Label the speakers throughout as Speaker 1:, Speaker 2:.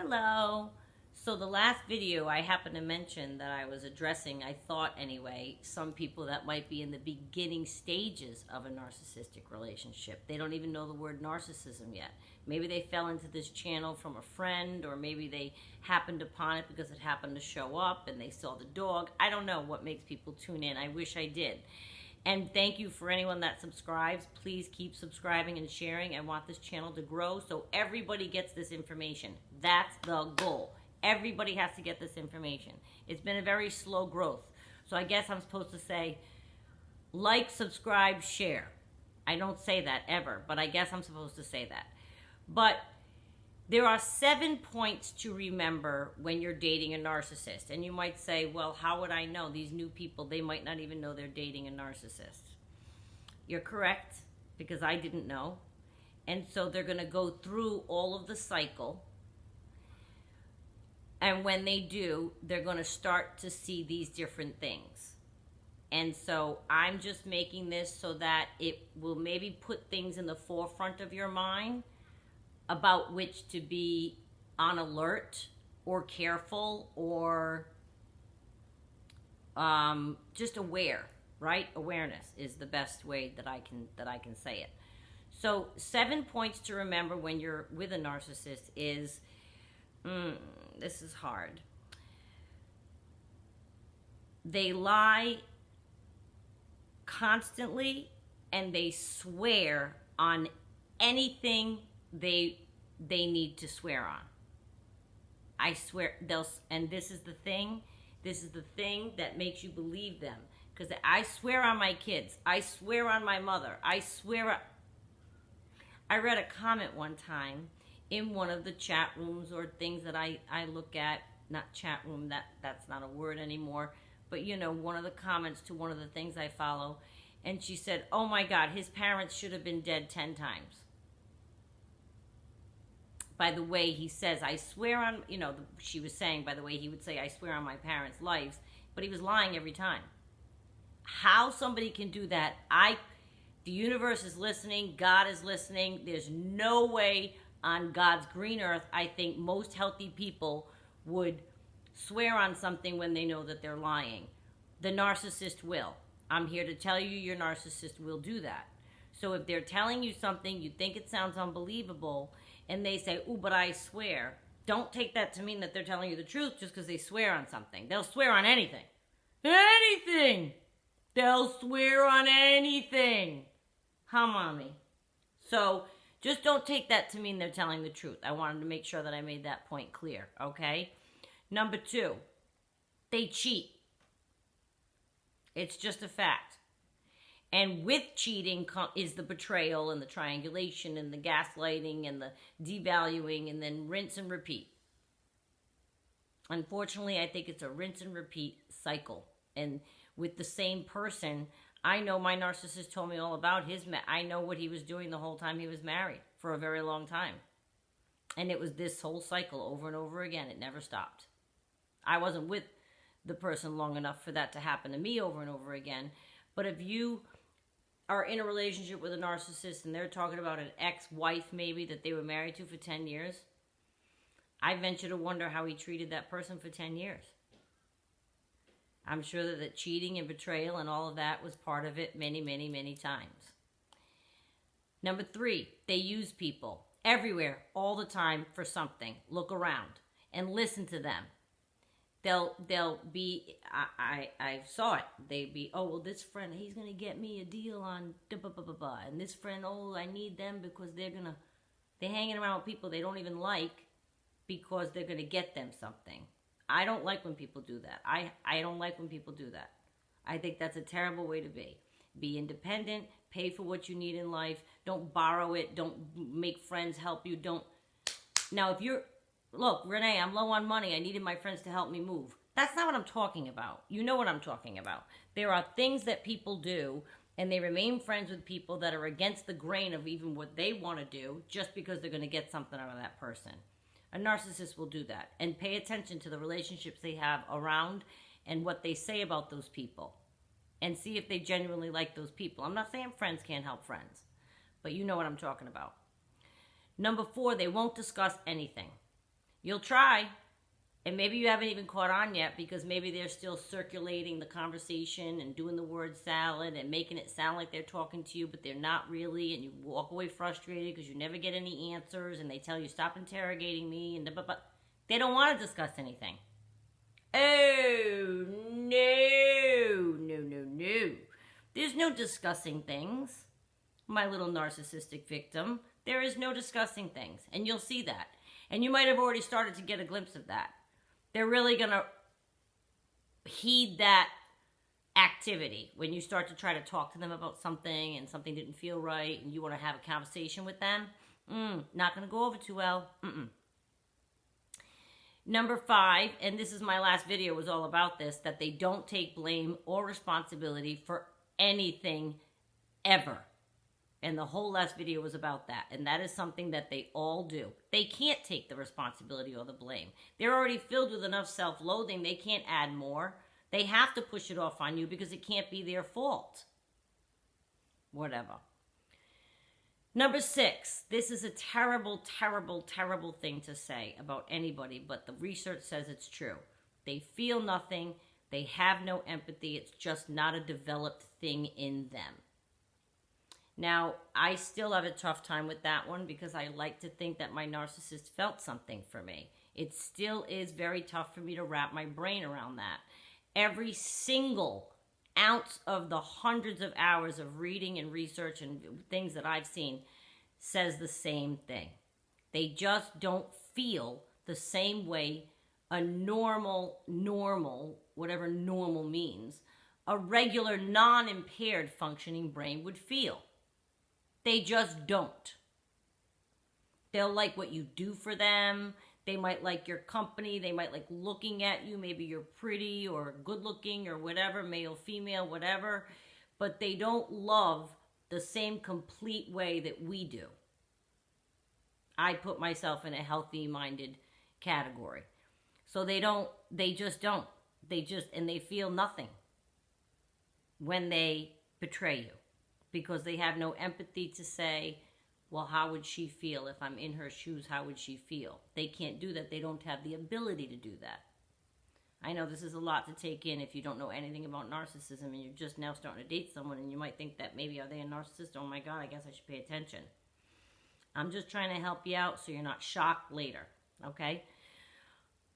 Speaker 1: Hello. So the last video I happened to mention that I was addressing, I thought anyway, some people that might be in the beginning stages of a narcissistic relationship. They don't even know the word narcissism yet. Maybe they fell into this channel from a friend, or maybe they happened upon it because it happened to show up and they saw the dog. I don't know what makes people tune in. I wish I did. And thank you for anyone that subscribes. Please keep subscribing and sharing. I want this channel to grow so everybody gets this information. That's the goal. Everybody has to get this information. It's been a very slow growth. So I guess I'm supposed to say, like, subscribe, share. I don't say that ever, but I guess I'm supposed to say that. But there are 7 points to remember when you're dating a narcissist. And you might say, well, how would I know? These new people, they might not even know they're dating a narcissist. You're correct, because I didn't know. And so they're going to go through all of the cycle. And when they do, they're going to start to see these different things. And so I'm just making this so that it will maybe put things in the forefront of your mind about which to be on alert or careful or just aware, right? Awareness is the best way that I can say it. So 7 points to remember when you're with a narcissist is, this is hard. They lie constantly and they swear on anything they need to swear on. I swear and this is the thing that makes you believe them, because I swear on my kids, I swear on my mother, I read a comment one time in one of the chat rooms or things that I look at, not chat room, that's not a word anymore, but you know, one of the comments to one of the things I follow, and she said, oh my God, his parents should have been dead 10 times. By the way he says, I swear on, she was saying, by the way, he would say, I swear on my parents' lives, but he was lying every time. How somebody can do that, the universe is listening, God is listening, there's no way on God's green earth, I think most healthy people would swear on something when they know that they're lying. The narcissist will. I'm here to tell you, your narcissist will do that. So if they're telling you something, you think it sounds unbelievable, and they say, ooh, but I swear, don't take that to mean that they're telling you the truth just because they swear on something. They'll swear on anything. Anything! They'll swear on anything. Huh, mommy? So just don't take that to mean they're telling the truth. I wanted to make sure that I made that point clear, okay? Number 2, they cheat. It's just a fact. And with cheating is the betrayal and the triangulation and the gaslighting and the devaluing, and then rinse and repeat. Unfortunately, I think it's a rinse and repeat cycle. And with the same person, I know my narcissist told me all about I know what he was doing the whole time he was married for a very long time. And it was this whole cycle over and over again. It never stopped. I wasn't with the person long enough for that to happen to me over and over again. But if you are in a relationship with a narcissist and they're talking about an ex-wife maybe that they were married to for 10 years, I venture to wonder how he treated that person for 10 years. I'm sure that the cheating and betrayal and all of that was part of it many, many, many times. Number 3, they use people everywhere, all the time for something. Look around and listen to them. They'll be, I saw it. They'd be, oh, well, this friend, he's going to get me a deal on da-ba-ba-ba-ba. And this friend, oh, I need them because they're hanging around with people they don't even like because they're going to get them something. I don't like when people do that. I don't like when people do that. I think that's a terrible way to be. Be independent, pay for what you need in life. Don't borrow it. Don't make friends help you. Now, look, Renee, I'm low on money. I needed my friends to help me move. That's not what I'm talking about. You know what I'm talking about. There are things that people do, and they remain friends with people that are against the grain of even what they want to do just because they're going to get something out of that person. A narcissist will do that. And pay attention to the relationships they have around and what they say about those people. And see if they genuinely like those people. I'm not saying friends can't help friends, but you know what I'm talking about. Number 4, they won't discuss anything. You'll try. And maybe you haven't even caught on yet because maybe they're still circulating the conversation and doing the word salad and making it sound like they're talking to you, but they're not really. And you walk away frustrated because you never get any answers. And they tell you, stop interrogating me. And they don't want to discuss anything. Oh, no, no, no, no. There's no discussing things, my little narcissistic victim. There is no discussing things. And you'll see that. And you might have already started to get a glimpse of that. They're really going to heed that activity when you start to try to talk to them about something and something didn't feel right and you want to have a conversation with them. Not going to go over too well. Number 5, and this is my last video, was all about this, that they don't take blame or responsibility for anything ever. And the whole last video was about that. And that is something that they all do. They can't take the responsibility or the blame. They're already filled with enough self-loathing. They can't add more. They have to push it off on you because it can't be their fault. Whatever. Number 6. This is a terrible, terrible, terrible thing to say about anybody, but the research says it's true. They feel nothing. They have no empathy. It's just not a developed thing in them. Now, I still have a tough time with that one because I like to think that my narcissist felt something for me. It still is very tough for me to wrap my brain around that. Every single ounce of the hundreds of hours of reading and research and things that I've seen says the same thing. They just don't feel the same way a normal, whatever normal means, a regular, non-impaired functioning brain would feel. They just don't. They'll like what you do for them. They might like your company. They might like looking at you. Maybe you're pretty or good looking or whatever, male, female, whatever. But they don't love the same complete way that we do. I put myself in a healthy-minded category. So they just don't. And they feel nothing when they betray you. Because they have no empathy to say, well, how would she feel if I'm in her shoes? How would she feel? They can't do that. They don't have the ability to do that. I know this is a lot to take in if you don't know anything about narcissism and you're just now starting to date someone and you might think that maybe, are they a narcissist? Oh my God, I guess I should pay attention. I'm just trying to help you out so you're not shocked later, okay?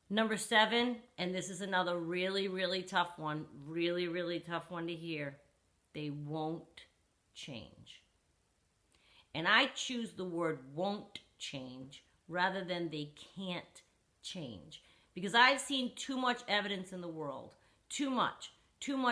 Speaker 1: Number 7, and this is another really, really tough one. Really, really tough one to hear. They won't change. And I choose the word won't change rather than they can't change. Because I've seen too much evidence in the world. Too much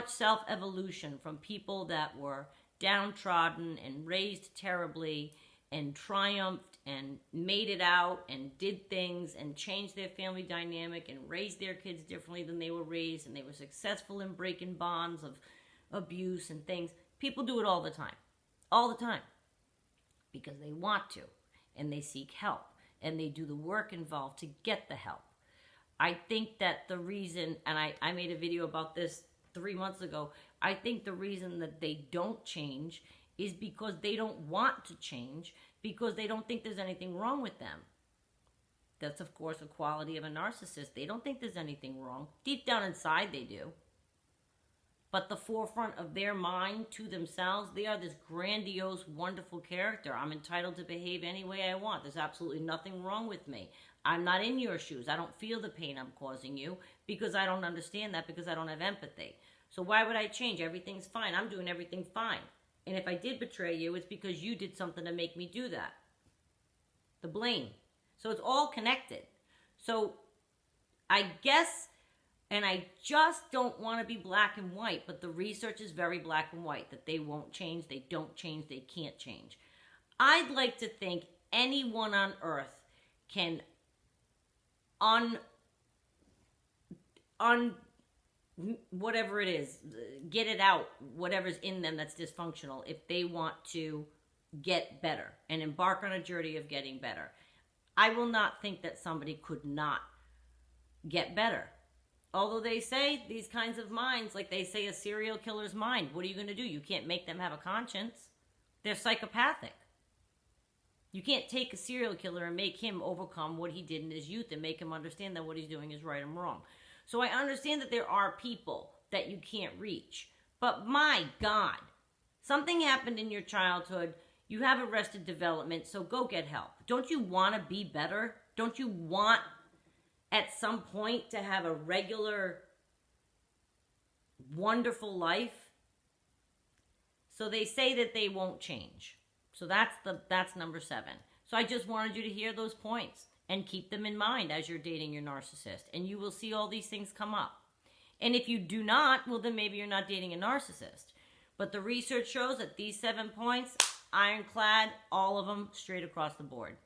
Speaker 1: self-evolution from people that were downtrodden and raised terribly and triumphed and made it out and did things and changed their family dynamic and raised their kids differently than they were raised, and they were successful in breaking bonds of abuse and things. People do it all the time, because they want to, and they seek help, and they do the work involved to get the help. I think that the reason, and I made a video about this 3 months ago, I think the reason that they don't change is because they don't want to change, because they don't think there's anything wrong with them. That's, of course, a quality of a narcissist. They don't think there's anything wrong. Deep down inside, they do. But the forefront of their mind to themselves, they are this grandiose, wonderful character. I'm entitled to behave any way I want. There's absolutely nothing wrong with me. I'm not in your shoes. I don't feel the pain I'm causing you because I don't understand that, because I don't have empathy. So why would I change? Everything's fine. I'm doing everything fine. And if I did betray you, it's because you did something to make me do that. The blame. So it's all connected. So I guess... And I just don't want to be black and white, but the research is very black and white, that they won't change, they don't change, they can't change. I'd like to think anyone on earth can whatever it is, get it out, whatever's in them that's dysfunctional, if they want to get better and embark on a journey of getting better. I will not think that somebody could not get better. Although they say these kinds of minds, like they say a serial killer's mind, what are you going to do? You can't make them have a conscience. They're psychopathic. You can't take a serial killer and make him overcome what he did in his youth and make him understand that what he's doing is right and wrong. So I understand that there are people that you can't reach. But my God, something happened in your childhood. You have arrested development, so go get help. Don't you want to be better? Don't you want at some point to have a regular, wonderful life? So they say that they won't change. So that's number 7. So I just wanted you to hear those points and keep them in mind as you're dating your narcissist. And you will see all these things come up. And if you do not, well, then maybe you're not dating a narcissist. But the research shows that these 7 points, ironclad, all of them straight across the board.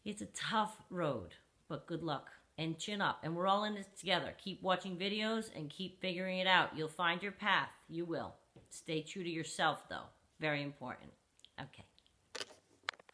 Speaker 1: It's a tough road, but good luck and chin up. And we're all in this together. Keep watching videos and keep figuring it out. You'll find your path. You will. Stay true to yourself, though. Very important. Okay.